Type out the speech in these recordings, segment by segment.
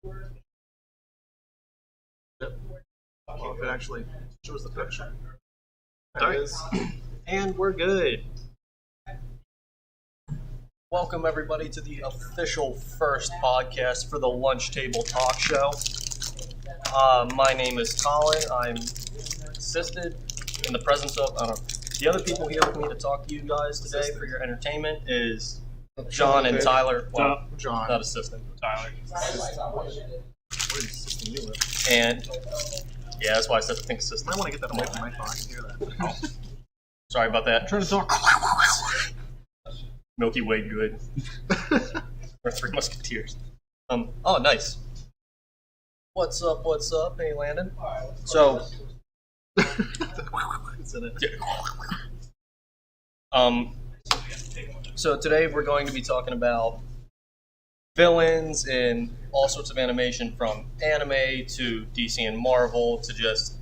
Yep. Well, if it actually shows the picture. There Alright. it is. And we're good. Welcome, everybody, to the official first podcast for the Lunch Table Talk Show. My name is Talkin. I'm assisted in the presence of the other people here with me to talk to you guys today for your entertainment is John and Tyler. Well, John. not assistant. Tyler. What is assisting you with? And yeah, that's why I said I think I assistant. might want to get that away from my phone. I can hear that. Sorry about that. I'm trying to talk. Milky Way good. Or Three Musketeers. Oh, nice. What's up? What's up? Hey, Landon. So, It's in it. So today we're going to be talking about villains in all sorts of animation, from anime to DC and Marvel to just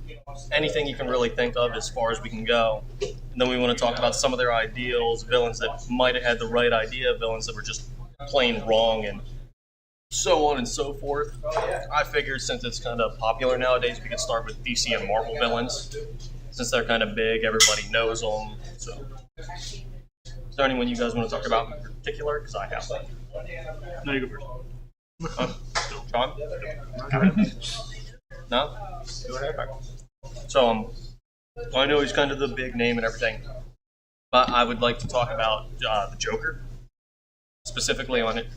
anything you can really think of as far as we can go. And then we want to talk about some of their ideals, villains that might have had the right idea, villains that were just plain wrong, and so on and so forth. I figured since it's kind of popular nowadays, we could start with DC and Marvel villains. Since they're kind of big, everybody knows them. So, is there anyone you guys want to talk about in particular? Because I have one. No, you go first. John? No? Go ahead. So, I know he's kind of the big name and everything, but I would like to talk about the Joker, specifically on it.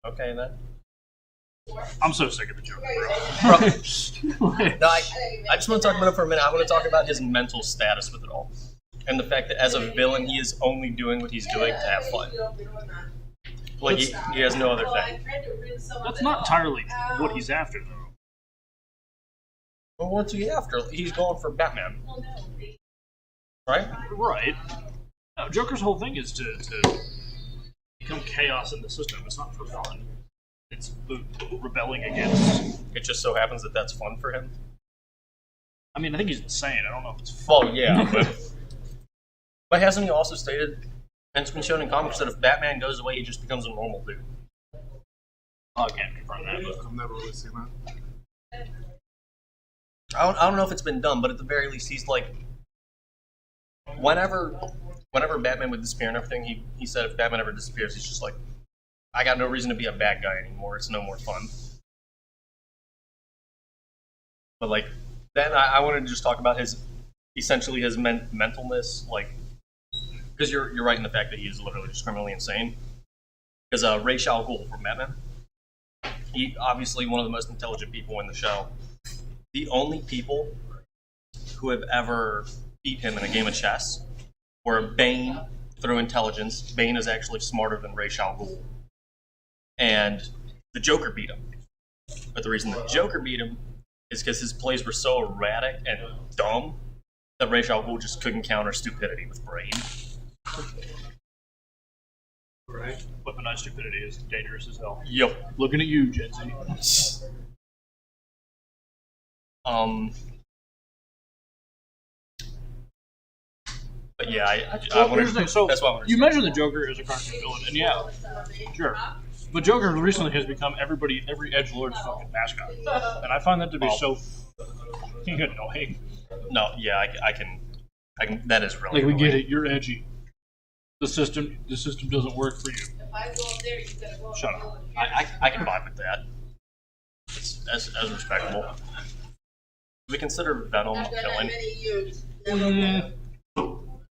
Okay, then. I'm so sick of the joke, Bro, bro. no, I just want to talk about it for a minute. I want to talk about his mental status with it all, and the fact that as a villain, he is only doing what he's doing to have fun. Like he has no other thing. That's not entirely what he's after, though. Well, what's he after? He's going for Batman, right? Right. No, Joker's whole thing is to become chaos in the system. It's not for fun. It's rebelling against. It just so happens that that's fun for him. I mean, I think he's insane. I don't know if it's fun. Well, yeah, but hasn't he also stated, and it's been shown in comics, that if Batman goes away, he just becomes a normal dude? I can't confirm that, but I've never really seen that. I don't know if it's been done, but at the very least, he's like, whenever Batman would disappear and everything, he said if Batman ever disappears, he's just like, I got no reason to be a bad guy anymore. It's no more fun. But like, then I wanted to just talk about his mentalness, like, because you're right in the fact that he is literally just criminally insane. Because Ra's al Ghul from Batman, he obviously one of the most intelligent people in the show. The only people who have ever beat him in a game of chess were Bane through intelligence. Bane is actually smarter than Ra's al Ghul. And the Joker beat him. But the reason the Joker beat him is because his plays were so erratic and dumb that Ra's al Ghul just couldn't counter stupidity with brain. right. Weaponized stupidity is dangerous as hell. Yep. Looking at you, Gen Z. But yeah, I Well, wanted, here's the thing. So that's why I wanted you to mentioned the Joker as a cartoon villain, and yeah, sure. But Joker recently has become every edgelord's fucking mascot, and I find that to be so fucking annoying. No, yeah, I can. That is really Like, we get annoying. it, you're edgy. The system doesn't work for you. Shut up. I can vibe with that. It's as respectable. We consider Venom a villain.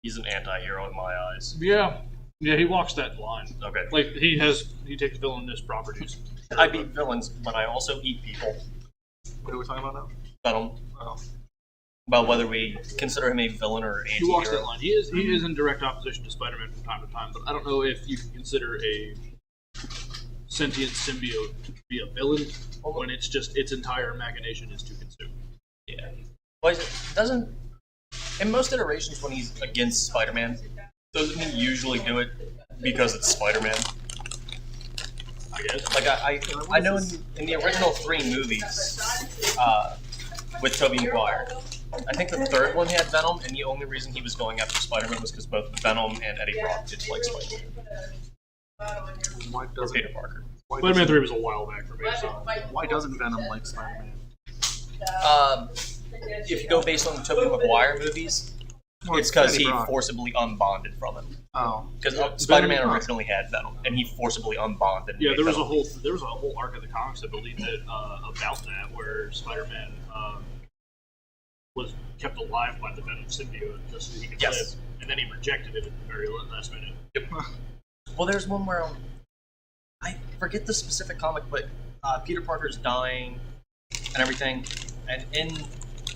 He's an anti-hero in my eyes. Yeah, he walks that line. Okay. Like, he takes villainous properties. I beat villains, but I also eat people. What are we talking about now? Venom. Oh. About whether we consider him a villain or He walks that anti-hero. line. He is in direct opposition to Spider-Man from time to time, but I don't know if you can consider a sentient symbiote to be a villain when it's just its entire machination is to consume. Yeah. Well, doesn't in most iterations when he's against Spider-Man, doesn't he usually do it because it's Spider-Man? I guess. Like I know in the original 3 movies, with Tobey Maguire, I think the third one had Venom, and the only reason he was going after Spider-Man was because both Venom and Eddie Brock did like Spider-Man. Why or doesn't Peter Parker. Spider-Man 3 was a while back for me. So. Why doesn't Venom like Spider-Man? If you go based on the Tobey Maguire movies, Well, it's because Eddie he Brock. forcibly unbonded from him. Oh. Because Spider-Man Venom- originally had Venom, and he forcibly unbonded. and Yeah, made there was Venom. a whole arc of the comics, I believe, that about that where Spider-Man was kept alive by the Venom symbiote just so he could Yes. live, and then he rejected it at the very last minute. Yep. Well, there's one where I forget the specific comic, but Peter Parker's dying and everything, and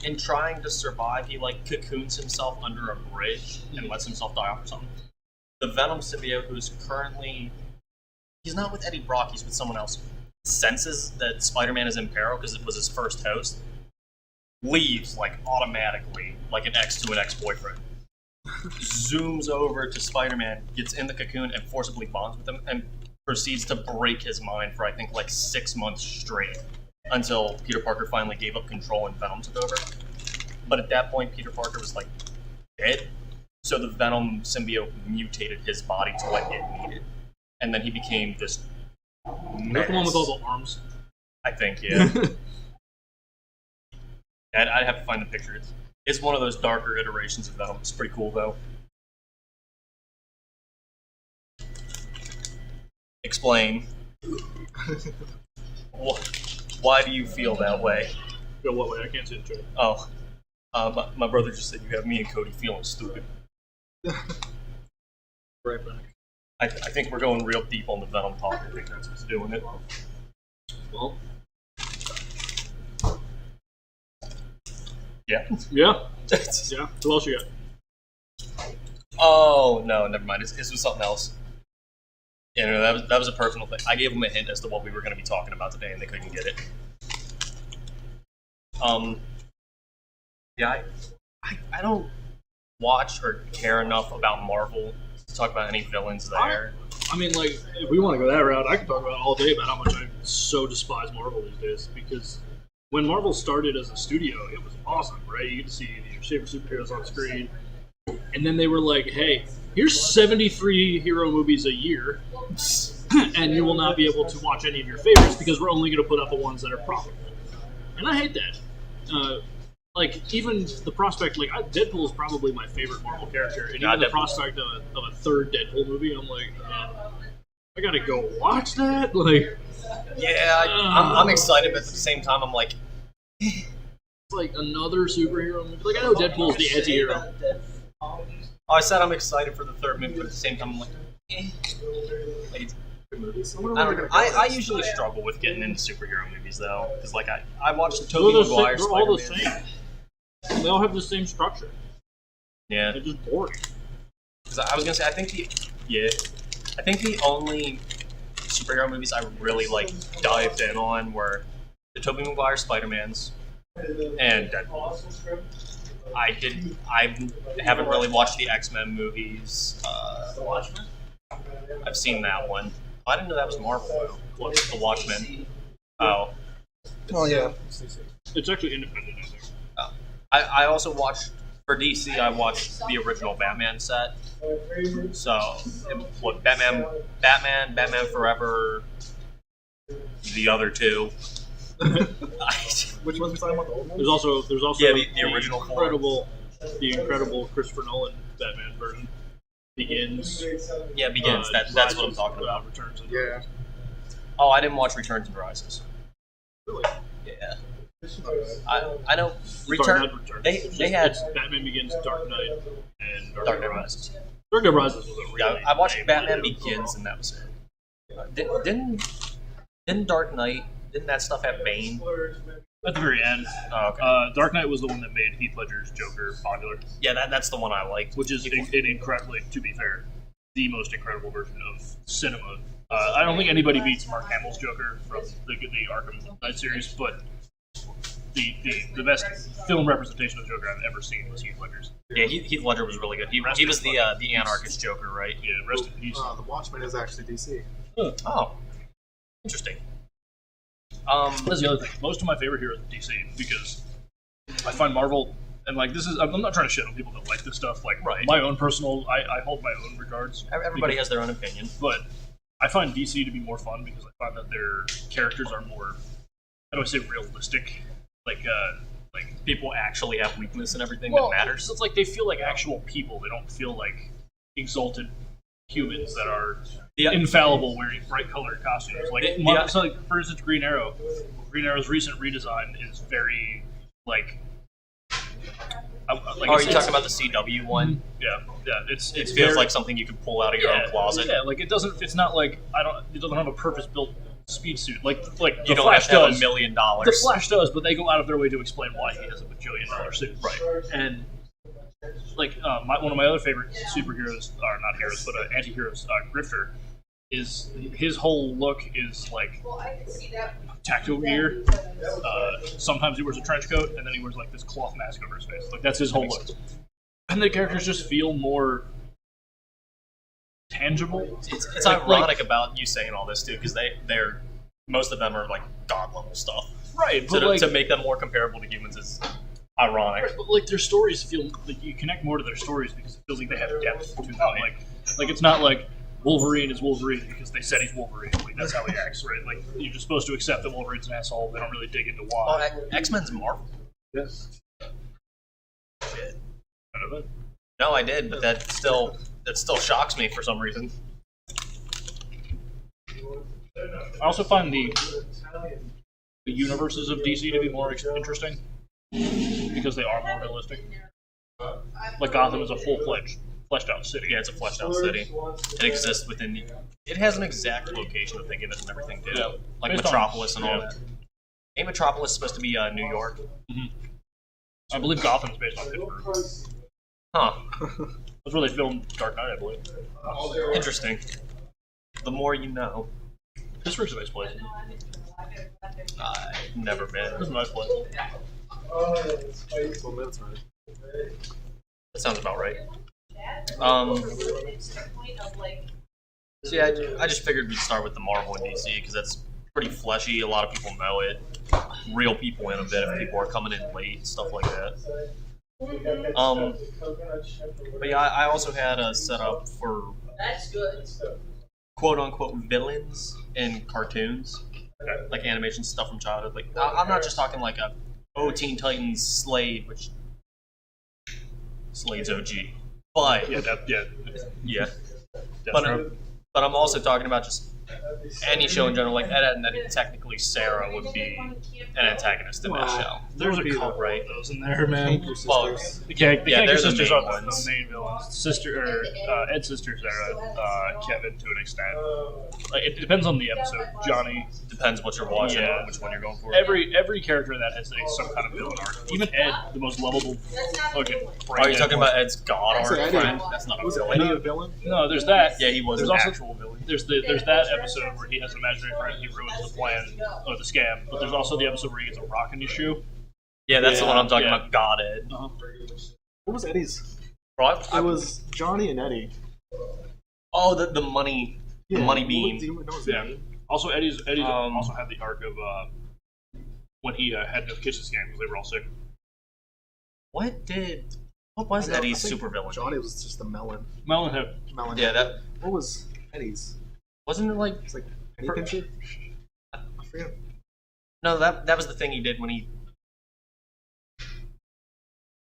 in trying to survive, he like cocoons himself under a bridge and lets himself die off or something. The Venom symbiote, who's currently he's not with Eddie Brock, he's with someone else, senses that Spider-Man is in peril because it was his first host, leaves like automatically, like an ex to an ex-boyfriend. Zooms over to Spider-Man, gets in the cocoon, and forcibly bonds with him, and proceeds to break his mind for I think like 6 months straight until Peter Parker finally gave up control and Venom took over. But at that point, Peter Parker was like dead, so the Venom symbiote mutated his body to what it needed, and then he became this. Is that the one with all the arms? I think, yeah. I'd have to find the picture. It's one of those darker iterations of Venom. It's pretty cool, though. Explain. Why do you feel that way? Go what way? I can't see the trailer. Oh, my brother just said you have me and Cody feeling stupid. Right back. I think we're going real deep on the Venom talk. I think that's what's doing it. Well, Yeah. yeah. Yeah. Who else you got? Oh no, never mind. This was something else. Yeah, no, that was a personal thing. I gave them a hint as to what we were going to be talking about today, and they couldn't get it. Yeah, I don't watch or care enough about Marvel to talk about any villains there. I mean, like, if we want to go that route, I can talk about all day about how much I so despise Marvel these days. Because when Marvel started as a studio, it was awesome, right? You get to see your favorite superheroes on screen. And then they were like, hey, here's 73 hero movies a year, and you will not be able to watch any of your favorites because we're only going to put out the ones that are profitable. And I hate that. Like, even the prospect, like, Deadpool is probably my favorite Marvel character, and even the prospect of a third Deadpool movie, I'm like, I gotta go watch that? Like, yeah, I'm excited, but at the same time, I'm like, it's like another superhero movie. Like, I know Deadpool's the anti-hero. I said I'm excited for the third movie, but at the same time, I'm like, Like, I usually struggle with getting into superhero movies, though, because like I watched Tobey Maguire They're all the Spider-Man. same. They all have the same structure. Yeah, They're just boring. because I was gonna say I think the only superhero movies I really like dived in on were the Tobey Maguire Spider-Mans and Deadpool. I haven't really watched the X-Men movies. Watchmen? I've seen that one. I didn't know that was Marvel, though. What, the Watchmen? Oh. Oh yeah. It's actually independent, I think. I also watched, for DC, I watched the original Batman set. So, Batman Forever, the other two. Which ones we talking about? The old ones? There's also Yeah, the original incredible Christopher Nolan Batman version. Begins. Yeah, Begins. That's what I'm talking about. Returns. Yeah. Oh, I didn't watch Returns and Rises. Really? Yeah. I know Return. They had It's Batman Begins, Dark Knight, and Dark Knight Rises. Dark Knight Rises was a really. Yeah, I watched lame Batman movie. Begins and that was it. Didn't Dark Knight? Didn't that stuff have Bane? At the very end. Oh, okay. Dark Knight was the one that made Heath Ledger's Joker popular, Yeah, that's the one I liked. which is an incredibly, to be fair, the most incredible version of cinema. I don't think anybody beats Mark Hamill's Joker from the Arkham Knight series, but the best film representation of Joker I've ever seen was Heath Ledger's. Yeah, Heath Ledger was really good. He was the anarchist Joker, right? Yeah, rest in peace. The Watchmen is actually DC. Oh, interesting. That's the other thing. Most of my favorite heroes are DC because I find Marvel, and like this is, I'm not trying to shit on people that like this stuff. Like Right. my own personal, I hold my own regards. Everybody has their own opinion. But I find DC to be more fun because I find that their characters are more, how do I say, realistic. Like People actually have weakness and everything well, that matters. it's like they feel like actual people. They don't feel like exalted humans that are infallible wearing bright colored costumes. Like, so like, for instance, Green Arrow. Green Arrow's recent redesign is very like. Are you talking about the CW one? Yeah. It feels very, like something you could pull out of your own closet. Yeah, like it doesn't. It's not like it doesn't have a purpose built speed suit like you don't Flash have to have does. $1 million. The Flash does, but they go out of their way to explain why he has a bajillion-dollar suit. Right. And like one of my other favorite superheroes, or not heroes, but anti-heroes, Grifter, is his whole look is like tactical gear. Sometimes he wears a trench coat, and then he wears like this cloth mask over his face. Like that's his whole look. And the characters just feel more tangible. It's ironic about you saying all this too, because they're most of them are like god level stuff. Right, So but to make them more comparable to humans is ironic. Right, but like their stories feel like you connect more to their stories because it feels like they have depth to them. Like it's not like Wolverine is Wolverine because they said he's Wolverine. Like that's how he acts, right? Like you're just supposed to accept that Wolverine's an asshole. They don't really dig into why. X-Men's Marvel. Yes. Shit. I know that. No, I did, but that still shocks me for some reason. I also find the universes of DC to be more interesting because they are more realistic. Like Gotham is a full-fledged, fleshed-out city. Yeah, it's a fleshed out city. It exists within the. It has an exact location if they give it and everything too. Yeah. Like Based Metropolis on, and all that. Ain't Metropolis supposed to be New York? I believe Gotham's based on Pittsburgh. Huh. That's where they filmed Dark Knight, I believe. Interesting. The more you know. Pittsburgh's a nice place. I've never been. It's a nice place. That sounds about right. So yeah, I just figured we'd start with the Marvel and DC because that's pretty fleshy. A lot of people know it. Real people in a bit if people are coming in late, stuff like that. But yeah, I also had a setup for quote unquote villains in cartoons, like animation stuff from childhood. Like I'm not just talking like Teen Titans Slade, which Slade's OG, but yeah. But I'm also talking about just any show in general, like Ed, Edd and Eddy. Technically, Sarah would be an antagonist in that show. There's a couple right? of those in there, man. Well, The they're Kanker the sisters main are ones. the main villains. Ed's sister Sarah, Kevin to an extent. Like it depends on the episode. Johnny. Depends what you're watching, Yeah. which one you're going for. Every character in that has some kind of villain arc. Even Ed, the most lovable fucking. Are you talking about Ed's god arc Eddie. friend? That's not a Was villain. Eddie a villain? No, there's that. Yeah, he was There's an also actual villain. There's that episode where he has an imaginary friend. He ruins the plan or the scam. But there's also the episode where he gets a rock in his shoe. Yeah, that's the one I'm talking Yeah. about. God Ed. What was Eddie's? Right? It was Johnny and Eddie. Oh, the money, the money beam. Do you know his Yeah. name? Also, Eddie's also had the arc of when he had no kiss scam because they were all sick. What was I know, Eddie's I think supervillain? Johnny was just the melon. Melon had Melon. Yeah, that What was Eddie's? wasn't it like It's like Penny Pincher? I forget. no that was the thing he did when he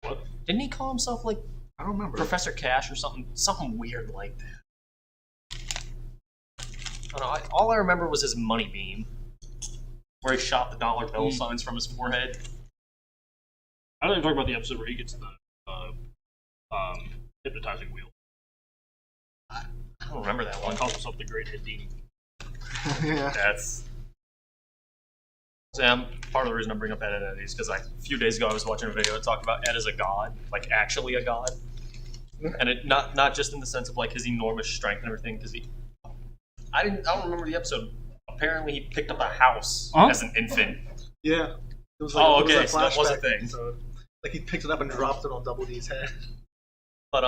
what? didn't he call himself like I don't remember. Professor Cash or something weird like that. I don't know. All I remember was his money beam, where he shot the dollar bill signs from his forehead. I don't even talk about the episode where he gets the hypnotizing wheel. I don't remember that one. He calls himself the Great Houdini. Yeah. That's Sam. Part of the reason I'm bringing up Ed and Eddie is because like a few days ago I was watching a video that talked about Ed as a god, like actually a god, and it not just in the sense of like his enormous strength and everything. Because I don't remember the episode. Apparently he picked up a house as an infant. Yeah. It was Oh, it okay, was so that was a flashback thing. episode. Like he picked it up and dropped it on Double D's head. But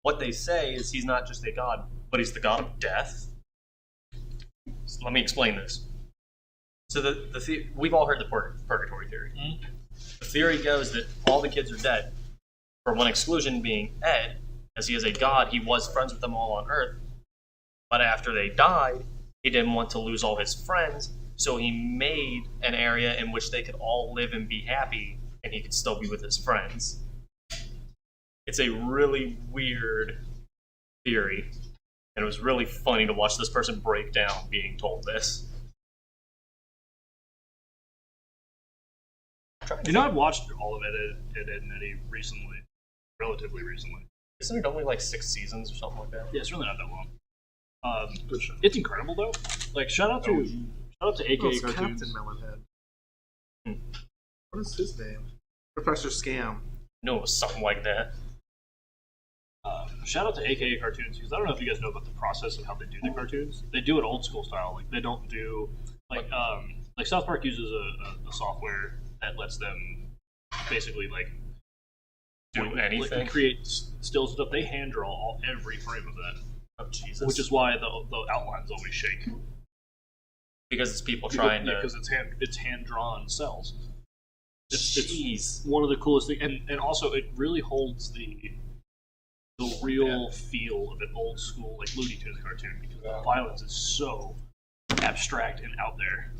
what they say is he's not just a god, but he's the god of death. So let me explain this. So we've all heard the purgatory theory. Mm-hmm. The theory goes that all the kids are dead, for one exclusion being Ed, as he is a god. He was friends with them all on Earth, But after they died, he didn't want to lose all his friends, so he made an area in which they could all live and be happy, and he could still be with his friends. It's a really weird theory, and it was really funny to watch this person break down being told this. You know, I've watched all of Ed, and Eddie recently, relatively recently. Isn't it only like 6 seasons or something like that? Yeah, it's really not that long. Good show. It's incredible though. Like shout out to AKA It's Cartoons. Captain Melonhead. Hmm. What is his name? Professor Scam. No, it was something like that. Shout out to AKA Cartoons because I don't know if you guys know about the process of how they do the cartoons. They do it old school style. Like they don't do like South Park uses a software that lets them basically like Do anything? like, create stills and stuff. They hand draw every frame of that. Oh, Jesus. Which is why the outlines always shake. Because it's people trying to... Because it's hand drawn cells. Jeez. It's one of the coolest things, and also it really holds the real feel of an old school like Looney Tunes cartoon because the violence is so abstract and out there.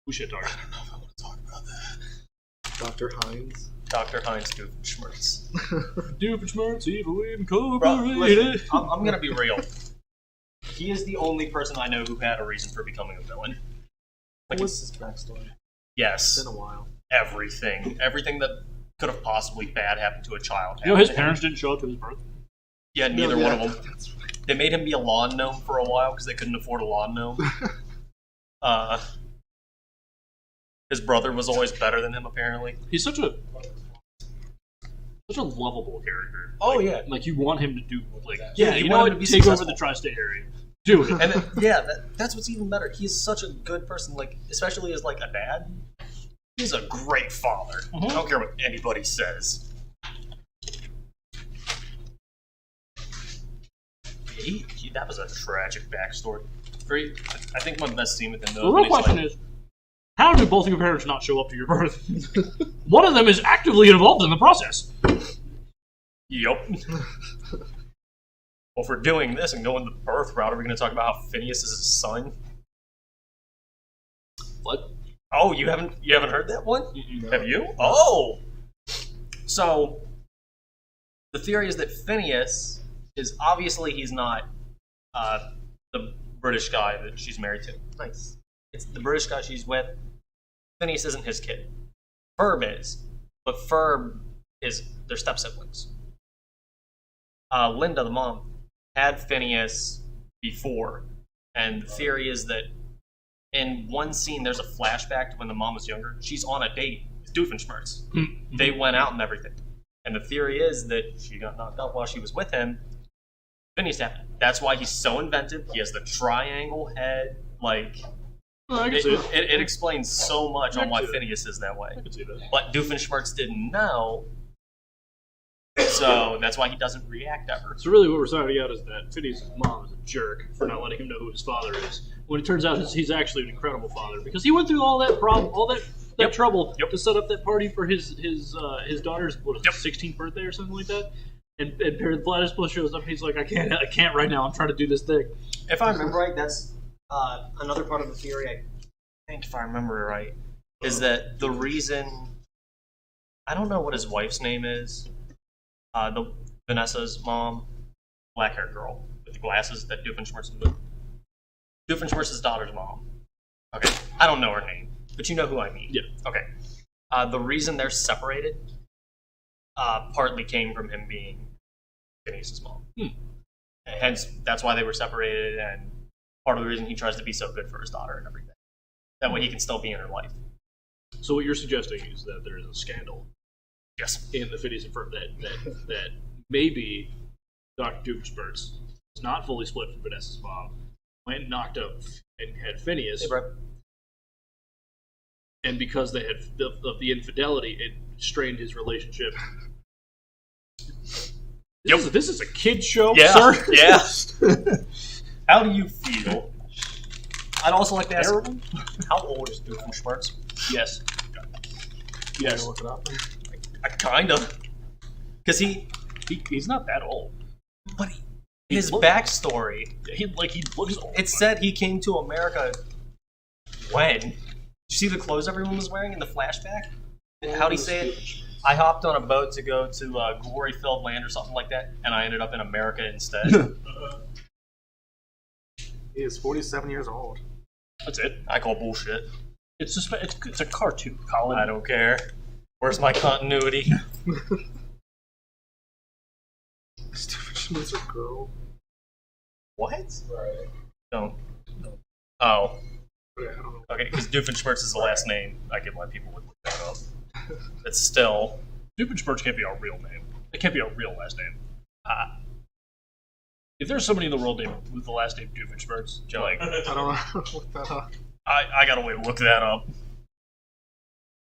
We should talk. I don't know if I want to talk about that. Dr. Hines. Dr. Heinz Doofenshmirtz. Doofenshmirtz, Evil Bro, Incorporated. listen, I'm gonna be real. He is the only person I know who had a reason for becoming a villain. Like, What's his backstory? yes, It's been a while. everything that could have possibly bad happened to a child. You know, his happened to him. parents didn't show up to his birth. Yeah, neither one of them. That's right. They made him be a lawn gnome for a while because they couldn't afford a lawn gnome. His brother was always better than him, apparently. He's such a lovable character. Oh, yeah. Like you want him to do like Yeah, you you know want him what? to be Take over successful. the tri-state area. Do it. And then, yeah, that's what's even better. He's such a good person, like, especially as, like, a dad. He's a great father. I don't care what anybody says. That was a tragic backstory. I think my best scene with him, though. The real question is, how did both of your parents not show up to your birth? One of them is actively involved in the process. Yup. Well, if we're doing this and going the birth route, are we going to talk about how Phineas is his son? What? Oh, you haven't heard that one? Mm-mm. Have you? Oh! So, the theory is that Phineas is obviously he's not the British guy that she's married to. Nice. It's the British guy she's with. Phineas isn't his kid. Ferb is. But Ferb is their step-siblings. Linda, the mom, had Phineas before. And the theory is that in one scene, there's a flashback to when the mom was younger. She's on a date with Doofenshmirtz. They went out and everything. And the theory is that she got knocked out while she was with him. Phineas happened. That's why he's so inventive. He has the triangle head. Like, Oh, I can see it. it explains so much I on can why see that. Phineas is that way. I can see that. But Doofenshmirtz didn't know. So that's why he doesn't react ever. So really what we're finding out is that Phineas' mom is a jerk for not letting him know who his father is. When it turns out he's actually an incredible father because he went through all that problem, all that Yep. trouble Yep. to set up that party for his daughter's what is Yep. it, 16th birthday or something like that. And Parent Platypus shows up and he's like, I can't right now. I'm trying to do this thing. If I remember right, that's another part of the theory. I think, if I remember right, is that the reason I don't know what his wife's name is. The Vanessa's mom, black-haired girl with the glasses that Doofenshmirtz is with. Doofenshmirtz's daughter's mom. Okay, I don't know her name, but you know who I mean. Yeah. Okay. The reason they're separated partly came from him being Phineas's mom. Hence, that's why they were separated, and part of the reason he tries to be so good for his daughter and everything. That way he can still be in her life. So what you're suggesting is that there is a scandal Yes. in the Phineas and Ferb that maybe Dr. Doofenshmirtz is not fully split from Vanessa's mom, went and knocked up and had Phineas, Hey, bro. and because they had of the infidelity, it strained his relationship. This is a kid show, Yeah. sir. Yeah. How do you feel? I'd also like to ask, Terrible. how old is Doofenshmirtz? Yes. Yeah, Yes. look it up. Kind of. Because He's not that old. But his backstory. He looks old. It said he came to America when? Did you see the clothes everyone was wearing in the flashback? How'd he say it? I hopped on a boat to go to glory-filled land or something like that, and I ended up in America instead. He is 47 years old. That's it. I call bullshit. It's a cartoon, Colin. I don't care. Where's my continuity? Stupid a girl. What? Don't. Oh. Okay, I don't know. Okay, because Doofenshmirtz is the last name. I get why people would look that up. It's still. Doofenshmirtz can't be our real name. It can't be our real last name. If there's somebody in the world with the last name Doofenshmirtz, like, I don't know how to look that up. I got a way to look that up.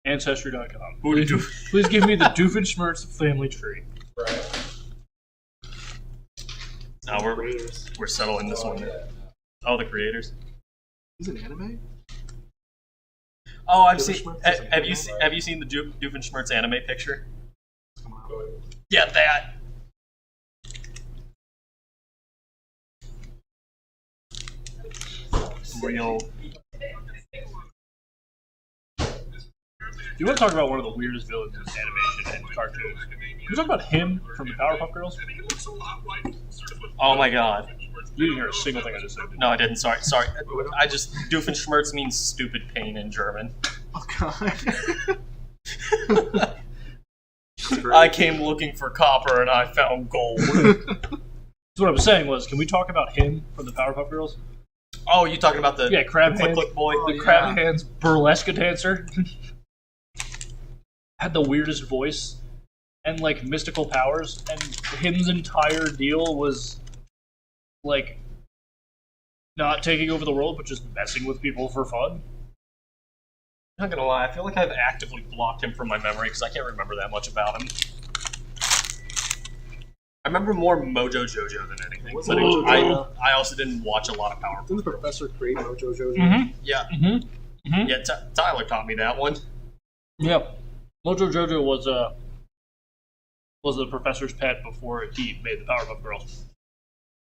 Ancestry.com. Please give me the Doofenshmirtz family tree. Right. Now we're settling this one. Oh, the creators. He's an anime? Oh, I've seen. Doofenshmirtz is an Have you anime? have you seen the Doofenshmirtz anime picture? Come on. Yeah, that. Real. You want to talk about one of the weirdest villains in animation and cartoons? Can we talk about him from the Powerpuff Girls? Oh my god. You didn't hear a single thing I just said. No, I didn't. Sorry. I just Doofenshmirtz means stupid pain in German. Oh god. I came looking for copper and I found gold. So what I was saying was, can we talk about him from the Powerpuff Girls? Oh, you talking about the Crab Click Hands, Click Boy? the Crab Hands burlesque dancer. Had the weirdest voice and like mystical powers, and his entire deal was like not taking over the world, but just messing with people for fun. I'm not gonna lie, I feel like I've actively blocked him from my memory because I can't remember that much about him. I remember more Mojo Jojo than anything, What's but Mojo Jojo? I also didn't watch a lot of Powerpuff Didn't the Girls. professor create Mojo Jojo? Mm-hmm. Yeah, Mm-hmm. yeah. Tyler taught me that one. Yep. Mojo Jojo was the professor's pet before he made the Powerpuff Girls.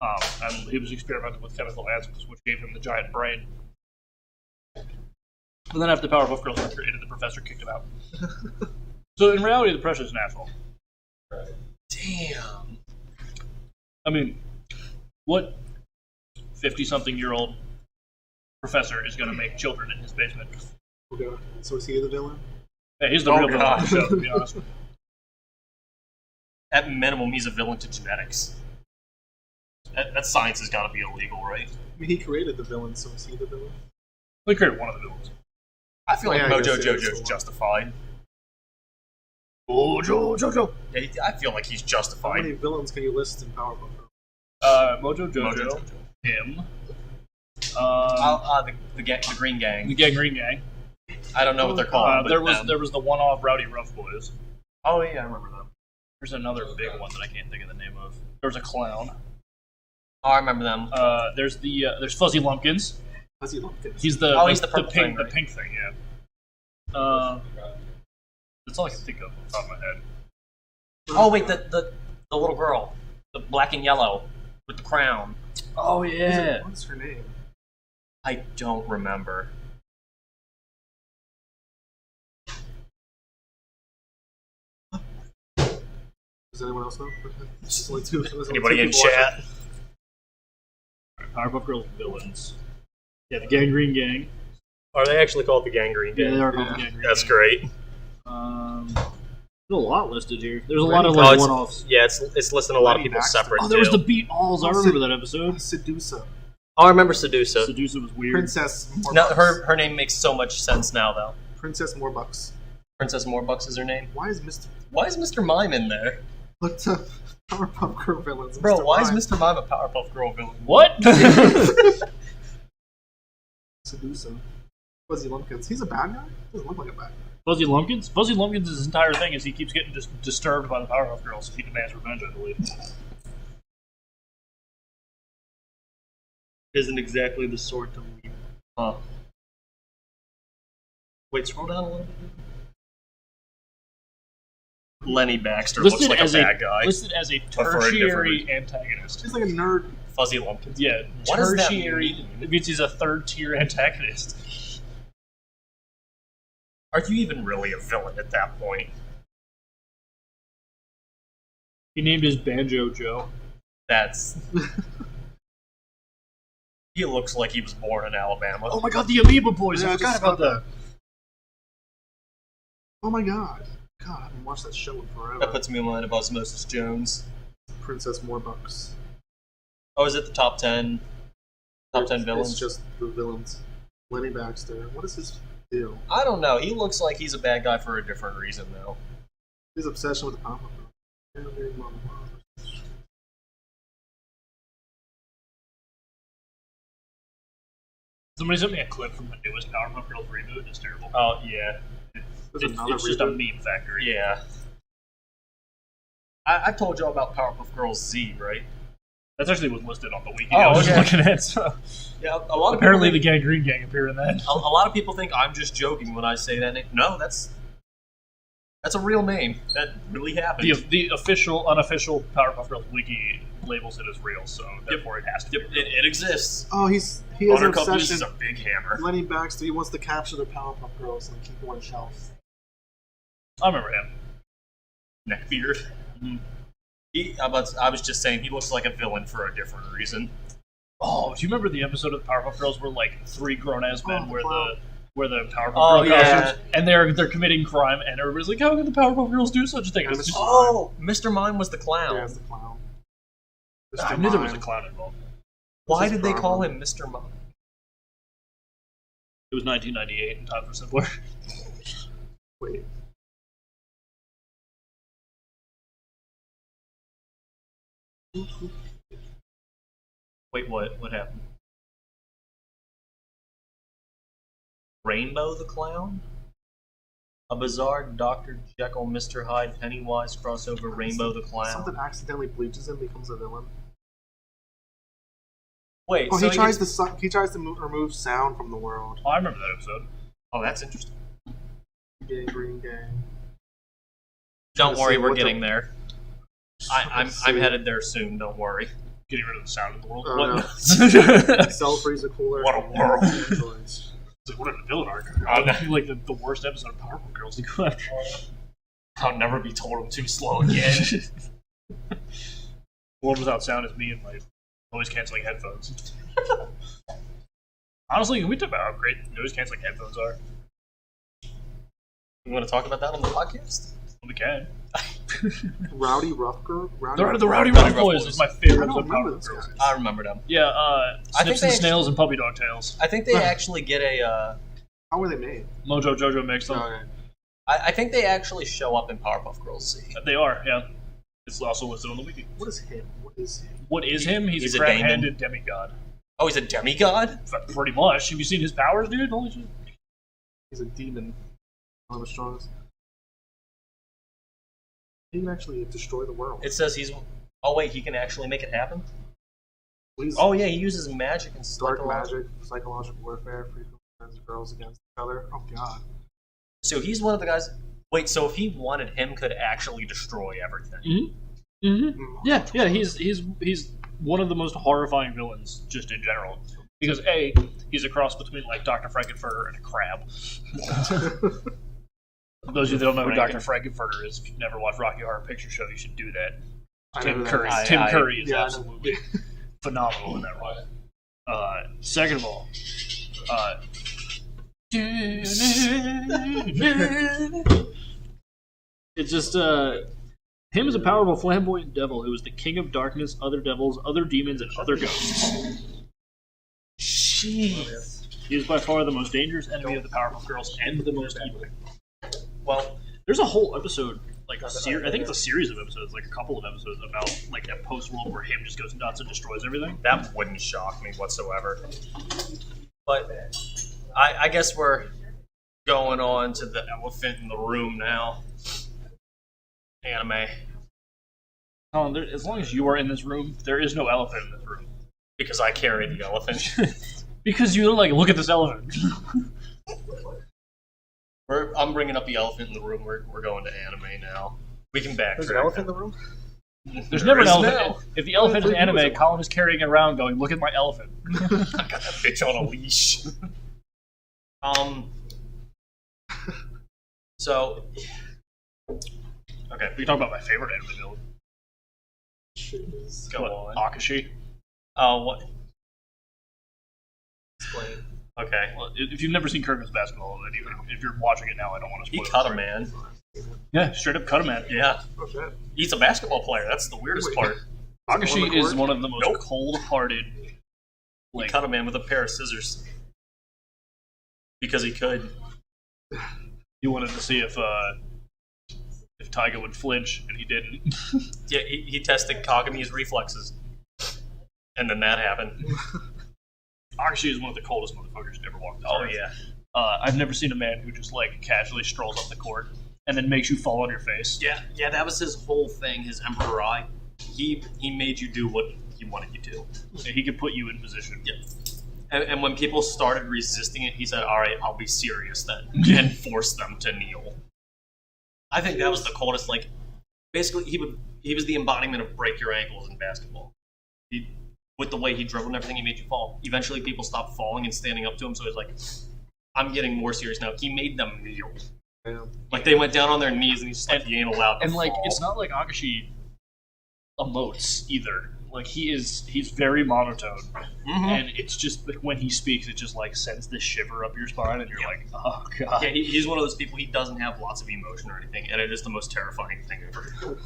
And he was experimenting with chemical acids, which gave him the giant brain. And then after the Powerpuff Girls were created, the professor kicked him out. So in reality, the pressure is natural. Damn. I mean, what 50-something-year-old professor is going to make children in his basement? Okay. So is he the villain? Yeah, he's the Oh, real villain of the God. show, to be honest. At minimum, he's a villain to genetics. That science has got to be illegal, right? I mean, he created the villain, so is he the villain? They created one of the villains. I feel like Yeah, I Mojo guess it is Jojo's the one. justified. Mojo Jojo. Yeah, I feel like he's How justified. many villains can you list in Powerpuff Girls? Mojo Jojo. Mojo Jojo. Him. The Green Gang. The Gang Green Gang. I don't know what they're called. There but was the one-off Rowdy Rough Boys. Oh yeah, I remember them. There's another big one that I can't think of the name of. There's a clown. Oh, I remember them. There's Fuzzy Lumpkins. Fuzzy Lumpkins. He's the Oh, he's the purple thing, right? the pink thing, yeah. That's all I can think of off the top of my head. Oh wait, the little girl, the black and yellow with the crown. Oh yeah. What's her name? I don't remember. Does anyone else know? There's only two- there's only Anybody two in people watching. chat? Powerpuff Girls villains. Yeah, the Gang Green Gang. Are they actually called the Gang Green Gang? Yeah, they are called the Yeah. Gang Green That's Gang. great. There's a lot listed here. There's a lot of Oh, like it's- one-offs. Yeah, it's listing a lot of Lady people Baxter. separate. Oh, there was too. the Beat Alls. I remember that episode. Sedusa. Oh, I remember Sedusa. Sedusa was weird. Princess Morbucks. No, her name makes so much sense now, though. Princess Morbucks. Princess Morbucks is her name. Why is Mr. Why is Mr. Mime in there? What's up? Powerpuff Girl villains. Bro, Mr. why Mime. is Mr. Mime a Powerpuff Girl villain? What? Sedusa? Fuzzy Lumpkins. He's a bad guy? Doesn't look like a bad guy. Fuzzy Lumpkins? Fuzzy Lumpkins' his entire thing is he keeps getting disturbed by the Powerpuff Girls, so he demands revenge, I believe. Isn't exactly the sort to leave. Huh. Wait, scroll down a little bit. Lenny Baxter looks like a bad guy. Listed as a But for a tertiary different- antagonist. He's like a nerd. Fuzzy Lumpkin. Yeah, What does that tertiary. mean? It means he's a third-tier antagonist. Are you even really a villain at that point? He named his Banjo Joe. That's... He looks like he was born in Alabama. Oh my god, the Amoeba Boys! Yeah, I I forgot just about saw that. Oh my god. God, I haven't watched that show in forever. That puts me in mind of Osmosis Jones. Princess Morbucks. Oh, is it the top 10? Top 10 villains? It's just the villains. Lenny Baxter. What is his deal? I don't know. He looks like he's a bad guy for a different reason, though. His obsession with the pop-up. Somebody sent me a clip from the newest Powerpuff Girls reboot. It's terrible. Oh, yeah. There's another It's just a reboot. meme factory. Yeah. I told y'all about Powerpuff Girls Z, right? That's actually what's listed on the wiki Oh, I was okay. looking at. So. Yeah, a lot of Apparently the people think, Gang Green Gang appear in that. a lot of people think I'm just joking when I say that name. No, that's a real name. That really happened. The official, unofficial Powerpuff Girls wiki labels it as real, so therefore it has to be Yep, real. it exists. Oh, he has an Buttercup obsession. uses a big hammer. Lenny Baxter, he wants to capture the Powerpuff Girls and keep them on shelf. I remember him. Neckbeard. Mhm. I was just saying he looks like a villain for a different reason. Oh, do you remember the episode of the Powerpuff Girls where like three grown-ass men wow. wear the Powerpuff Oh, Girl yeah. costumes, and they're committing crime, and everybody's like, "How can the Powerpuff Girls do such a thing?" And It's Mr. just- Oh, Mr. Mime was the clown. There's the clown. I Mr. knew there was a Mime. clown involved. Why What's did his they call problem? him Mr. Mime? It was 1998, and times were simpler. Wait. Wait, what? What happened? Rainbow the Clown? A bizarre Dr. Jekyll, Mr. Hyde, Pennywise crossover Rainbow the Clown. Something accidentally bleaches him, becomes a villain. Wait, Oh, so he tries to remove sound from the world. Oh, I remember that episode. Oh, that's interesting. Gang, green gang. Don't to worry, see we're what getting the- there. I'm headed there soon. Don't worry. Getting rid of the sound in the world. Oh, What? no. It's Cell freezer cooler. What a world. Androids. like, what a villain arc. Oh, no. Like the worst episode of Powerpuff Girls to go after. I'll never be told I'm too slow again. World without sound is me and my noise canceling headphones. Honestly, can we talk about how great noise canceling headphones are? You want to talk about that on the podcast? We can. Rowdy Rough Girl? The Rowdy Rough Rough Boys Boys. is my favorite I don't episode of remember Powerpuff those Girls. guys. I remember them. Yeah, I think Snips they and Snails and Puppy Dog Tails. I think they actually get a. How were they made? Mojo Jojo makes them. Okay. I think they actually show up in Powerpuff Girls Z. They are, yeah. It's also listed on the wiki. What is him? What is him? What is him? He's He's a a daemon. crab-handed demigod. Oh, he's a demigod? Pretty much. Have you seen his powers, dude? Holy shit. He's a demon. One of the strongest. He can actually destroy the world. It says he's. Oh wait, he can actually make it happen. He's Oh yeah, he uses magic and dark psychological- magic, psychological warfare, frequent friends and girls against each other. Oh god. So he's one of the guys. Wait, so if he wanted, him could actually destroy everything. Mm-hmm. Mm-hmm. Mm. Yeah, he's one of the most horrifying villains just in general. Because A, he's a cross between like Dr. Frankenfurter and a crab. For those of you that don't know who Dr. Frankenfurter is, if you've never watched Rocky Horror Picture Show, you should do that. I Tim know Curry. that. Tim I- Curry is yeah, I know. absolutely phenomenal in that role. Second of all, it's just him as a powerful flamboyant devil who is the king of darkness, other devils, other demons, and other ghosts. Jeez. He is by far the most dangerous enemy of the Powerpuff Girls and the most evil. Well, There's a whole episode, like I think it's a series of episodes, like a couple of episodes about like a post-world where him just goes nuts and destroys everything. that wouldn't shock me whatsoever. But I guess we're going on to the elephant in the room now. Anime. Oh, as long as you are in this room, there is no elephant in this room. Because I carry the elephant. Because you're like, look at this elephant. I'm bringing up the elephant in the room. We're going to anime now. We can There's an backtrack. elephant in the room? There's never an There is elephant. now. If the elephant is Who was anime, it? Colin is carrying it around going, look at my elephant. I got that bitch on a leash. So, okay, We can talk about my favorite anime villain. go What, on. Akashi. What? Explain. Okay. Well, if you've never seen Kirkman's Basketball, then if you're watching it now, I don't want to He spoil cut it. a man. Yeah, straight up cut him, man. Yeah. Oh, shit. He's a basketball player. That's the weirdest Wait. part. Akashi is one of the most Nope. cold-hearted. He Like, cut a man with a pair of scissors. Because he could. he wanted to see if Taiga would flinch, and he didn't. Yeah, he tested Kagami's reflexes. And then that happened. Akashi is one of the coldest motherfuckers to ever walk this Oh, earth. yeah. I've never seen a man who just like casually strolls up the court and then makes you fall on your face. Yeah, that was his whole thing, his Emperor Eye. He made you do what he wanted you to. Yeah, he could put you in position. Yeah. And when people started resisting it, he said, all right, I'll be serious then. And forced them to kneel. I think that was the coldest, like, basically he was the embodiment of break your ankles in basketball. With the way he dribbled and everything, he made you fall. Eventually people stopped falling and standing up to him, so he's like, I'm getting more serious now. He made them kneel. Yeah. Like, they went down on their knees and he's just like, you ain't allowed to And like, fall. it's not like Akashi emotes either. Like he's very monotone, Mhm. and it's just like when he speaks, it just like sends this shiver up your spine, and you're like, oh god. Yeah, he's one of those people, he doesn't have lots of emotion or anything, and it is the most terrifying thing ever.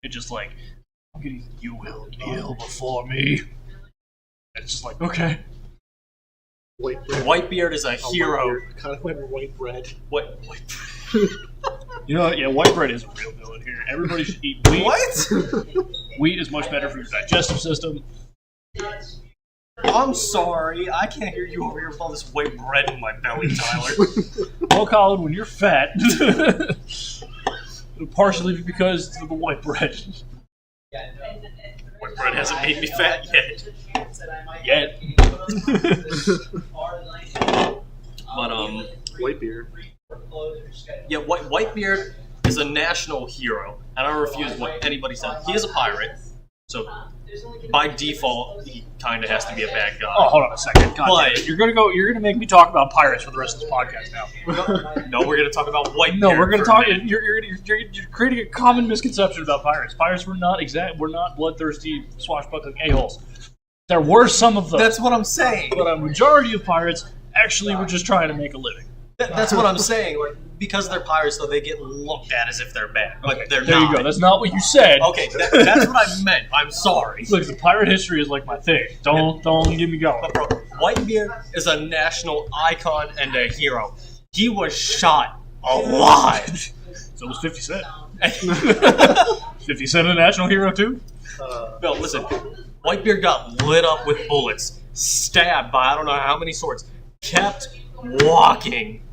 It just like, you will kneel before me. And it's just like, okay. White bread. Whitebeard is a Oh, hero. Whitebeard. Kind of went white bread. What? You know, yeah, white bread is a real villain here. Everybody should eat wheat. What? Wheat is much better for your digestive system. I'm sorry, I can't hear you over here with all this white bread in my belly, Tyler. Well, Colin, when you're fat, partially because of the white bread. White bread hasn't made me fat yet. Yet. But, Whitebeard. yeah, Whitebeard is a national hero, and I refuse what anybody said. He is a pirate, so by default, he kind of has to be a bad guy. Oh, hold on a second. God But- damn it. You're gonna make me talk about pirates for the rest of this podcast now. No, we're going to talk about Whitebeard. No, we're gonna for a talk. minute. You're creating a common misconception about pirates. Pirates were not bloodthirsty, swashbuckling a-holes. There were some of them, That's what I'm saying. but a majority of pirates actually were just trying to make a living. That's what I'm saying. Like, because they're pirates, though, they get looked at as if they're bad, but they're There not. you go. That's not what you said. Okay, that's what I meant. I'm sorry. Look, the pirate history is like my thing. Don't get me going. But bro, Whitebeard is a national icon and a hero. He was shot alive. So was 50 Cent. 50 Cent a national hero too? No, listen. Whitebeard got lit up with bullets, stabbed by I don't know how many swords, kept walking.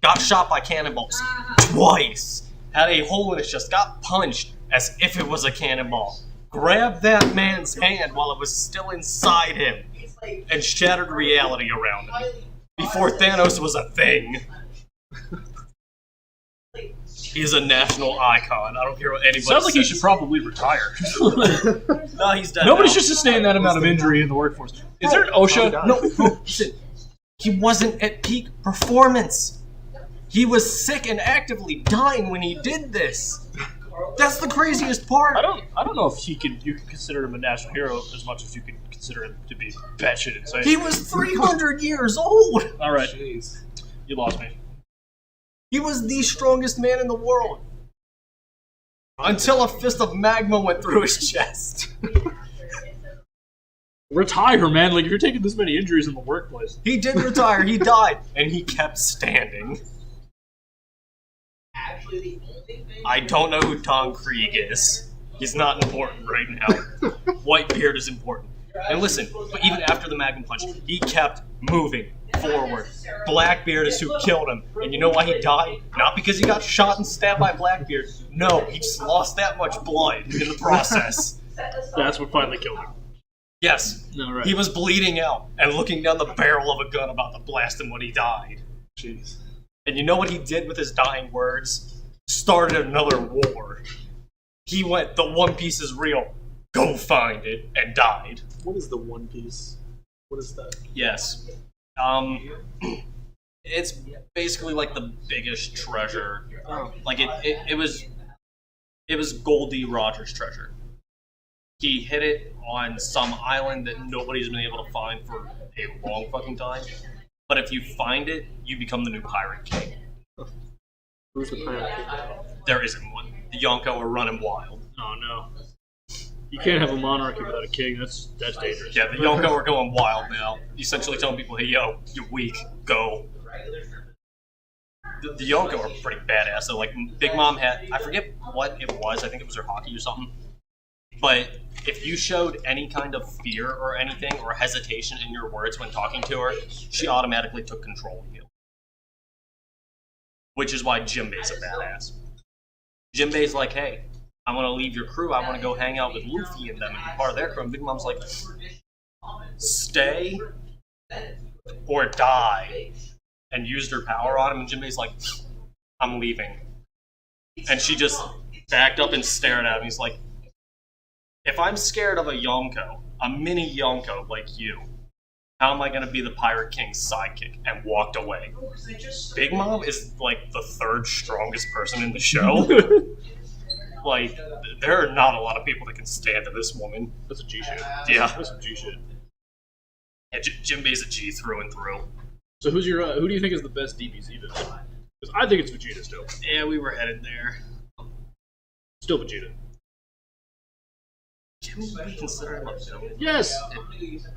Got shot by cannonballs twice. Had a hole in his chest. Got punched as if it was a cannonball. Grabbed that man's hand while it was still inside him and shattered reality around him. Before Thanos was a thing. He's a national icon. I don't care what anybody Sounds like he says. should probably retire. No, he's dead. Nobody now. should sustain that amount of injury in the workforce. Is there an OSHA? No, listen. He wasn't at peak performance. He was sick and actively dying when he did this. That's the craziest part. I don't know if you can consider him a national hero as much as you can consider him to be batshit insane. He was 300 years old. All right, Jeez. you lost me. He was the strongest man in the world. Until a fist of magma went through his chest. Retire, man. Like if you're taking this many injuries in the workplace. He did retire. He died. And he kept standing. I don't know who Tom Krieg is. He's not important right now. Whitebeard is important. And listen, but even after the Magnum Punch, he kept moving forward. Blackbeard is who killed him. And you know why he died? Not because he got shot and stabbed by Blackbeard. No, he just lost that much blood in the process. That's what finally killed him. Yes, All right. he was bleeding out and looking down the barrel of a gun about to blast him when he died. Jeez. And you know what he did with his dying words? Started another war. He went, the One Piece is real. Go find it, and died. What is the One Piece? What is that? Yes. It's basically like the biggest treasure. Like it was Goldie Rogers' treasure. He hid it on some island that nobody's been able to find for a long fucking time. But if you find it, you become the new Pirate King. Who's the pirate king? There isn't one. The Yonko are running wild. Oh no. You can't have a monarchy without a king. That's dangerous. Yeah, the Yonko are going wild now. Essentially telling people, hey, yo, you're weak. Go. The Yonko are pretty badass. So, like, Big Mom had, I forget what it was. I think it was her hockey or something. But if you showed any kind of fear or anything or hesitation in your words when talking to her, she automatically took control of you. Which is why Jinbei's a badass. Jinbei's like, hey, I want to leave your crew. I want to go hang out with Luffy and them and be part of their crew. And Big Mom's like, stay or die. And used her power on him. And Jinbei's like, I'm leaving. And she just backed up and stared at him. He's like, if I'm scared of a Yonko, a mini Yonko like you, how am I going to be the Pirate King's sidekick? And walked away. Big Mom is like the third strongest person in the show. Like, there are not a lot of people that can stand to this woman. That's a G shit. Yeah. That's some G shit. Yeah, Jinbei's a G through and through. So who do you think is the best DBZ villain? Because I think it's Vegeta still. Yeah, we were headed there. Still Vegeta. Can we consider him a villain? Yes!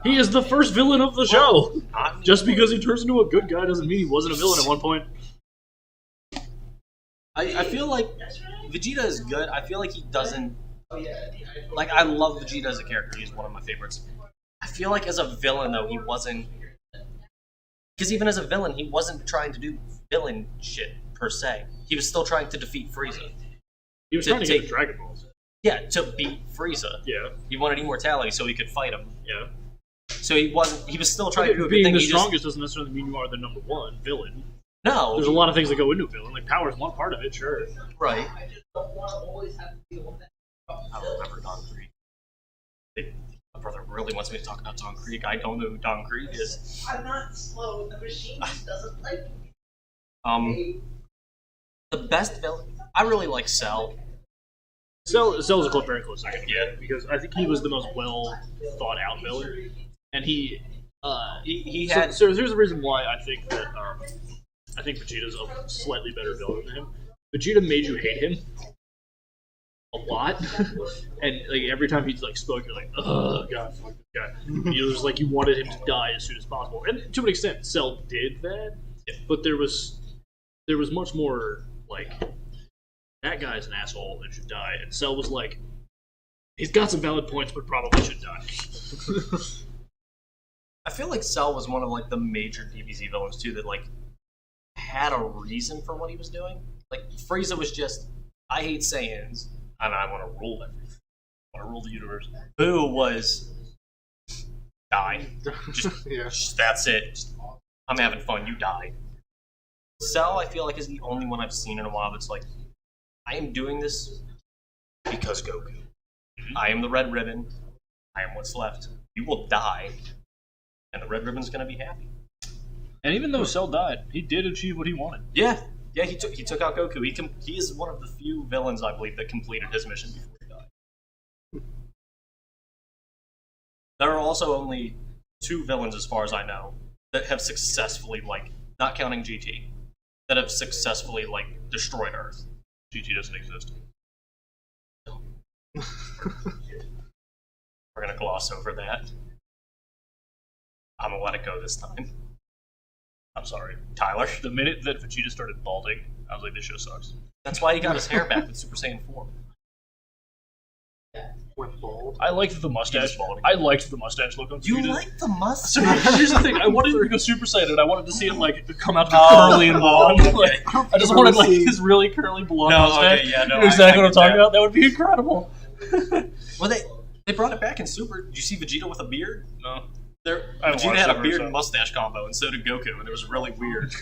He is the first villain of the show! Just because he turns into a good guy doesn't mean he wasn't a villain at one point. I feel like Vegeta is good. I feel like he doesn't... Like, I love Vegeta as a character. He's one of my favorites. I feel like as a villain, though, he wasn't... Because even as a villain, he wasn't trying to do villain shit, per se. He was still trying to defeat Frieza. He was trying to get the Dragon Balls. Yeah, to beat Frieza. Yeah. He wanted immortality so he could fight him. Yeah. So he was still trying to do a good being thing. the strongest doesn't necessarily mean you are the number one villain. No. There's a lot of things that go into a villain. Like, power is one part of it, sure. Right. I don't remember Don Krieg. My brother really wants me to talk about Don Krieg. I don't know who Don Krieg is. I'm not slow. The machine just doesn't like me. The best villain... I really like Cell. Cell's a very close second. Yeah, because I think he was the most well thought out villain, and he had. So here's the reason why I think that I think Vegeta's a slightly better villain than him. Vegeta made you hate him a lot, and like every time he like spoke, you're like, oh god, fuck this guy. You was like you wanted him to die as soon as possible, and to an extent, Cell did that, but there was much more like. That guy's an asshole and should die. And Cell was like, he's got some valid points, but probably should die. I feel like Cell was one of like the major DBZ villains too that like had a reason for what he was doing. Like Frieza was just, I hate Saiyans and I want to rule everything. I want to rule the universe. Boo was die. Just that's it. Just, I'm having fun. You die. Cell, I feel like is the only one I've seen in a while that's like. I am doing this because Goku. I am the Red Ribbon. I am what's left. You will die, and the Red Ribbon's going to be happy. And even though Cell died, he did achieve what he wanted. Yeah, he took out Goku. He is one of the few villains, I believe, that completed his mission before he died. There are also only 2 villains, as far as I know, that have successfully, like, not counting GT, that have successfully, like, destroyed Earth. GT doesn't exist. We're gonna gloss over that. I'm gonna let it go this time. I'm sorry, Tyler. The minute that Vegeta started balding, I was like, this show sucks. That's why he got his hair back with Super Saiyan 4. Went bald. I liked the mustache. I liked the mustache look on Vegeta. You like the mustache? So here's the thing. I wanted to go Super Saiyan, and I wanted to see it like come out to be curly and blonde. Okay. Like, I just wanted like his really curly blonde mustache. Okay, yeah, no, you know exactly what I'm talking that. about. That would be incredible. Well, they brought it back in Super. Did you see Vegeta with a beard? No. Vegeta had a beard and mustache combo, and so did Goku, and it was really weird.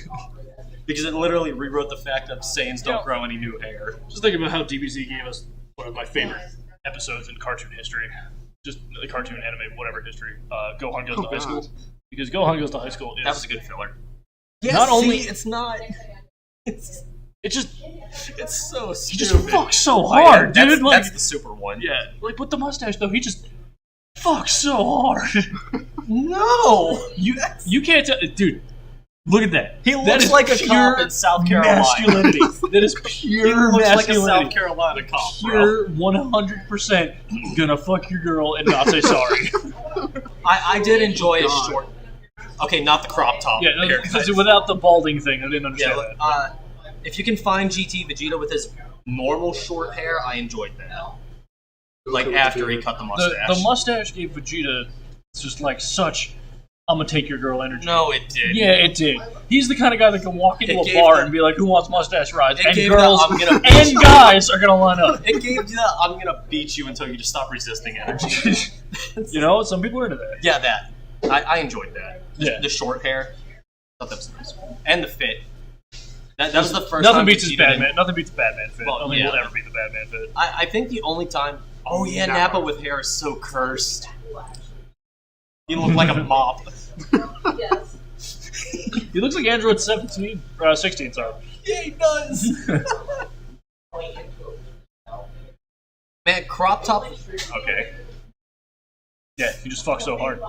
because it literally rewrote the fact that Saiyans don't grow any new hair. Just think about how DBZ gave us one of my favorite episodes in cartoon history. Just the cartoon, anime, whatever history. Gohan goes to high school. Because Gohan goes to high school is... That was a good filler. Yeah, not only... It's not... It's so stupid. He just fucks so hard, dude. That's the super one. Yeah. Like, with the mustache, though, he just fucks so hard. No! You can't tell... Dude, look at that. He looks like a cop in South Carolina. Masculinity. That is pure he looks masculinity. like a South Carolina cop, Pure 100% gonna fuck your girl and not say sorry. I did enjoy his short... Okay, not the crop top. Yeah, haircut. without the balding thing, I didn't understand that. If you can find GT Vegeta with his normal short hair, I enjoyed that. Like, after he cut the mustache. The mustache gave Vegeta just like such... I'm gonna take your girl energy. No, it did. Yeah, it did. He's the kind of guy that can walk into a bar and be like, "Who wants mustache rides?" And girls and guys are gonna line up. It gave you that "I'm gonna beat you until you just stop resisting" energy. You know, some people are into that. Yeah, that. I enjoyed that. Yeah. The short hair. I thought that was nice. And the fit. That was the first Nothing time beats his Batman. Nothing beats the Batman fit. Well, Nothing yeah. will ever beat the Batman fit. I think the only time... Oh yeah, Nappa with hair is so cursed. He looked like a mop. Yes. He looks like Android 16, sorry. Yeah, he does. Man, crop top... Okay. Yeah, he just fucks so hard.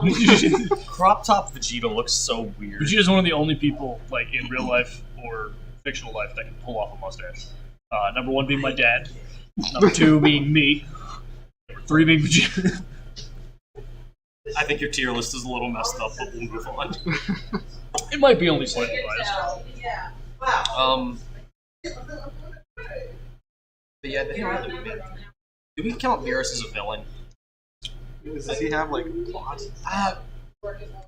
Crop top Vegeta looks so weird. Vegeta's one of the only people, like, in real life or fictional life that can pull off a mustache. Number 1 being my dad. Number 2 being me. Number 3 being Vegeta. I think your tier list is a little messed up, but we'll move on. It might be only slightly biased. Yeah. Wow. But yeah, do we count Beerus as a villain? Does he have like plots?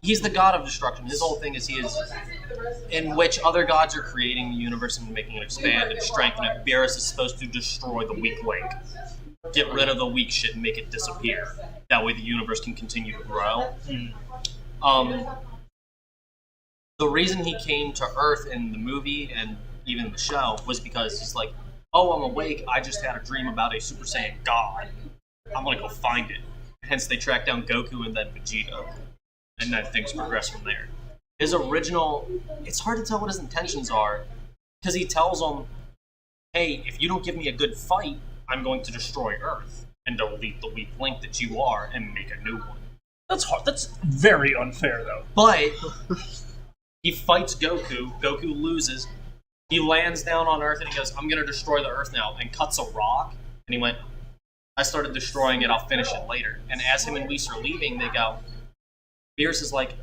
He's the god of destruction. His whole thing is he is in which other gods are creating the universe and making it expand and strengthen it. Beerus is supposed to destroy the weak link. Get rid of the weak shit and make it disappear. That way the universe can continue to grow. The reason he came to Earth in the movie and even the show was because he's like, oh, I'm awake, I just had a dream about a Super Saiyan god. I'm gonna go find it. Hence they track down Goku and then Vegeta. And then things progress from there. His original... It's hard to tell what his intentions are. Because he tells them, hey, if you don't give me a good fight, I'm going to destroy Earth and delete the weak link that you are and make a new one. That's hard. That's very unfair, though. But he fights Goku. Goku loses. He lands down on Earth and he goes, I'm going to destroy the Earth now, and cuts a rock. And he went, I started destroying it, I'll finish it later. And as him and Whis are leaving, they go, Beerus is like,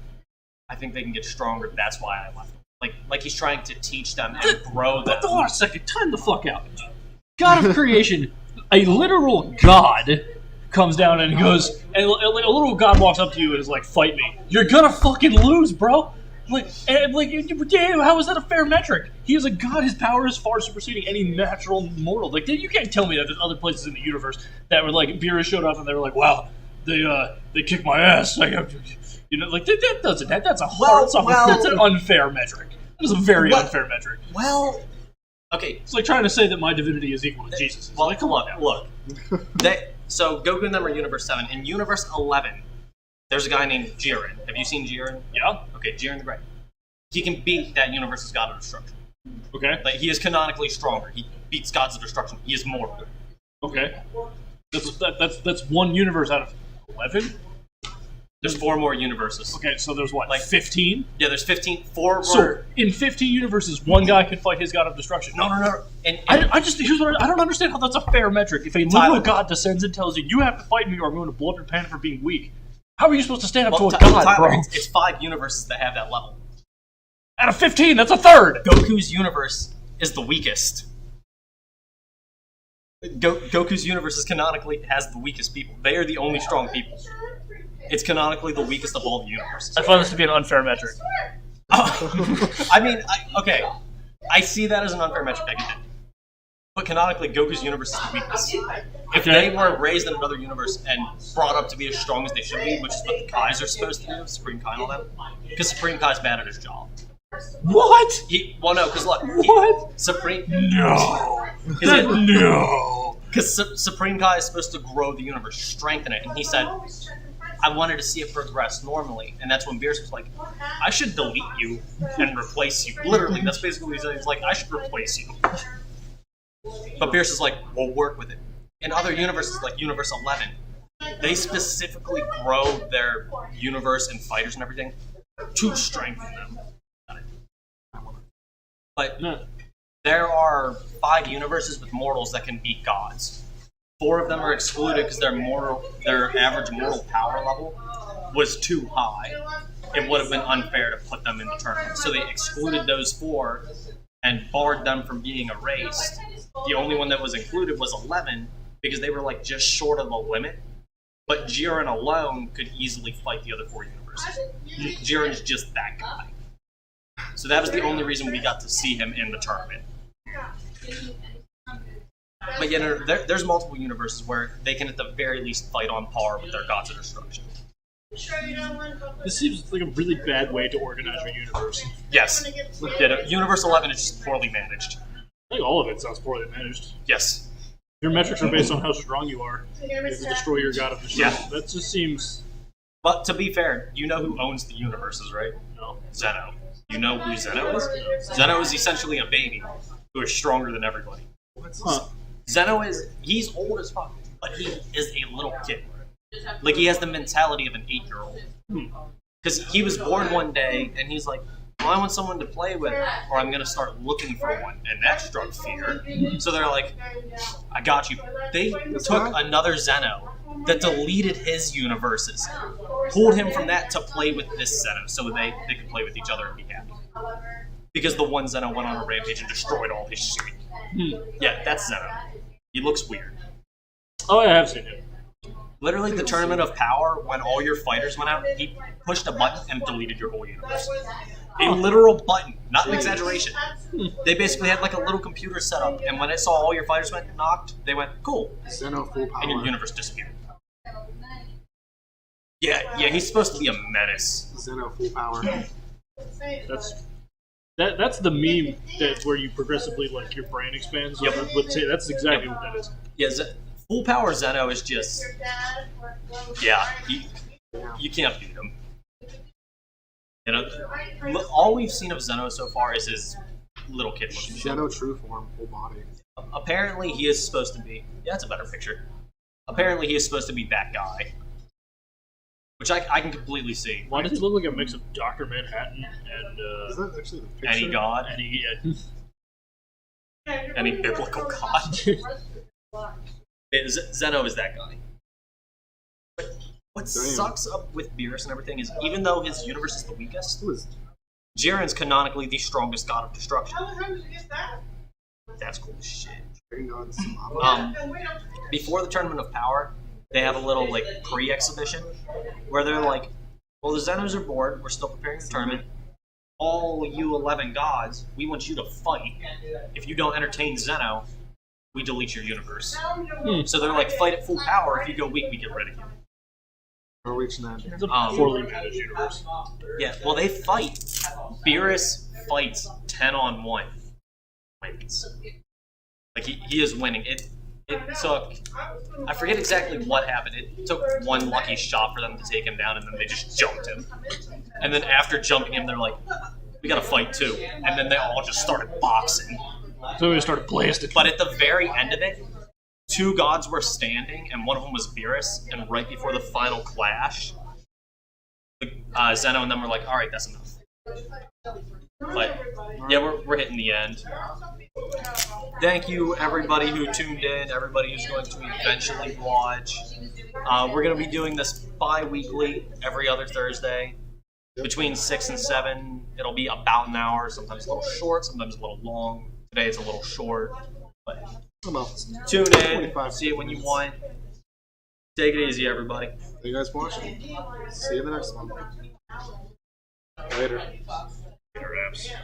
I think they can get stronger, that's why I left them. Like he's trying to teach them and grow them. Hold on a second, time the fuck out. God of creation, a literal god comes down and goes, and a little god walks up to you and is like, fight me. You're gonna fucking lose, bro. How is that a fair metric? He is a god, his power is far superseding any natural mortal. Like, you can't tell me that there's other places in the universe that were like, Beerus showed up and they were like, wow, they kicked my ass. You know, like, that's an unfair metric. That is a very unfair metric. Well, okay. It's like trying to say that my divinity is equal to Jesus. It's Well, like, come on now. Look. So, Goku and them are Universe 7. In Universe 11, there's a guy named Jiren. Have you seen Jiren? Yeah. Okay, Jiren the Great. He can beat that universe's god of destruction. Okay. Like, he is canonically stronger. He beats gods of destruction. He is mortal. Okay. That's one universe out of 11? There's 4 more universes. Okay, so there's what, Like 15? Yeah, there's 15. 4 So, in 15 universes, one guy can fight his god of destruction. No. And I don't understand how that's a fair metric. If a literal god descends and tells you, you have to fight me or I'm going to blow up your planet for being weak, how are you supposed to stand up to a god, Tyler, bro? it's 5 universes that have that level. Out of 15, that's a third! Goku's universe is the weakest. Goku's universe is canonically has the weakest people. They are the only strong people. It's canonically the weakest of all the universes. I find this to be an unfair metric. I mean, okay. I see that as an unfair metric. I get it. But canonically, Goku's universe is the weakest. If they were raised in another universe and brought up to be as strong as they should be, which is what the Kais are supposed to do, Supreme Kai and all that, because Supreme Kai's bad at his job. What? Well, no, because look, What? Supreme. No. No. Because Supreme Kai is supposed to grow the universe, strengthen it, and he said, I wanted to see it progress normally, and that's when Beerus was like, I should delete you and replace you. Literally, that's basically what he said. He's like, I should replace you. But Beerus is like, we'll work with it. In other universes, like Universe 11, they specifically grow their universe and fighters and everything to strengthen them. But there are 5 universes with mortals that can beat gods. 4 of them are excluded because their average mortal power level was too high. It would have been unfair to put them in the tournament. So they excluded those 4 and barred them from being erased. The only one that was included was 11 because they were like just short of the limit. But Jiren alone could easily fight the other 4 universes. Jiren's just that guy. So that was the only reason we got to see him in the tournament. But yeah, there's multiple universes where they can at the very least fight on par with their gods of destruction. This seems like a really bad way to organize your universe. Yes. Yeah, Universe 11 is just poorly managed. I think all of it sounds poorly managed. Yes. Your metrics are based on how strong you are. If you destroy your god of destruction. Yeah. That just seems... But to be fair, you know who owns the universes, right? No. Zeno. You know who Zeno is? Zeno is essentially a baby who is stronger than everybody. Huh. Zeno he's old as fuck, but he is a little kid. Like, he has the mentality of an 8-year-old. Because he was born one day, and he's like, well, I want someone to play with, or I'm going to start looking for one. And that struck fear. So they're like, I got you. They took another Zeno that deleted his universes, pulled him from that to play with this Zeno, so they could play with each other and be happy. Because the one Zeno went on a rampage and destroyed all his shit. Yeah, that's Zeno. He looks weird. Oh, I have seen him. Literally, the Tournament of Power, when all your fighters went out, he pushed a button and deleted your whole universe. A literal button, not an exaggeration. They basically had like a little computer set up, and when it saw all your fighters went knocked, they went, cool. Zeno full power. And your universe disappeared. Yeah, he's supposed to be a menace. Zeno full power. That's the meme that where you progressively, like, your brain expands. Yep. That's exactly what that is. Yeah, full power Zeno is just... Yeah, you can't beat him. You know, all we've seen of Zeno so far is his little kid looking shit. Zeno true form, full body. Apparently he is supposed to be... Yeah, that's a better picture. Apparently he is supposed to be that guy. Which I can completely see. Why does it look like a mix of Dr. Manhattan and... Is that actually the picture? Any god? Any biblical god? Zeno is that guy. But what sucks up with Beerus and everything is, even though his universe is the weakest, Jiren's canonically the strongest god of destruction. That's cool as shit. Before the Tournament of Power, they have a little, like, pre-exhibition where they're like, well, the Zenos are bored, we're still preparing the tournament. All you 11 gods, we want you to fight. If you don't entertain Zeno, we delete your universe. So they're like, fight at full power. If you go weak, we get rid of you. We're reaching that. It's a poorly managed universe. Yeah, well, they fight. Beerus fights 10-on-1. Wins. Like, he is winning. It took... I forget exactly what happened. It took one lucky shot for them to take him down, and then they just jumped him. And then after jumping him, they're like, we gotta fight too. And then they all just started boxing. So they started blasting. But at the very end of it, 2 gods were standing, and one of them was Beerus, and right before the final clash, Zeno and them were like, alright, that's enough. But, yeah, we're hitting the end. Thank you, everybody who tuned in, everybody who's going to eventually watch. We're going to be doing this bi-weekly, every other Thursday. Between 6 and 7, it'll be about an hour, sometimes a little short, sometimes a little long. Today it's a little short, but tune in, see it when you want. Take it easy, everybody. Thank you guys for watching. See you in the next one. Later. Later, apps.